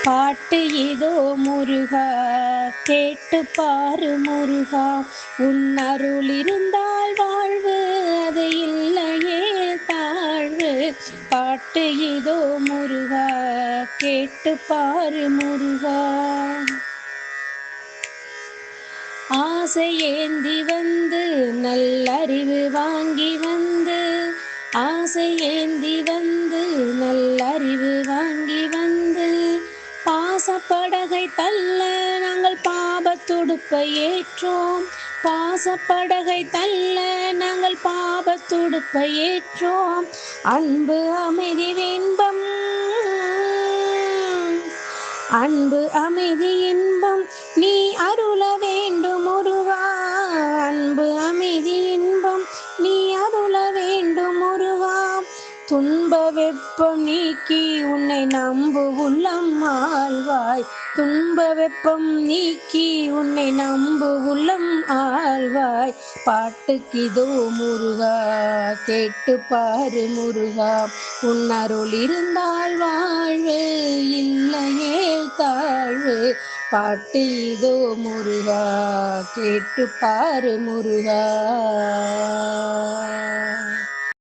பாட்டு இதோ முருகா, கேட்டு பாரு முருகா, உன் அருள் இருந்தால் வாழ்வு, அது இல்லையே தாழ்வு. பாட்டு இதோ முருகா, கேட்டு பாரு முருகா. ஆசை ஏந்தி வந்து நல்லறிவு வாங்கி வந்து, ஆசை ஏந்தி வந்து நல்லறிவு வாங்கி வந்து, பாசப்படகை தள்ள நாங்கள் பாபத்துடுப்பை ஏற்றோம். பாசப்படகை தள்ள நாங்கள் பாபத்துடுப்பை ஏற்றோம். அன்பு அமைதி இன்பம், அன்பு அமைதி இன்பம் நீ அருள வேண்டும் முருகா. அன்பு அமைதி இன்பம் நீ அருள வேண்டும் முருகா. துன்ப வெப்பம் நீக்கி உன்னை நம்பு உள்ளம் ஆழ்வாய். துன்ப வெப்பம் நீக்கி உன்னை நம்பு உள்ளம் ஆழ்வாய். பாட்டுக்கிதோ முருகா, கேட்டு பாரு முருகா, உன் அருள் இருந்தால் வாழ்வு, இல்லையே தாழ்வு. பாட்டு இதோ முருகா, கேட்டு பாரு முருகா.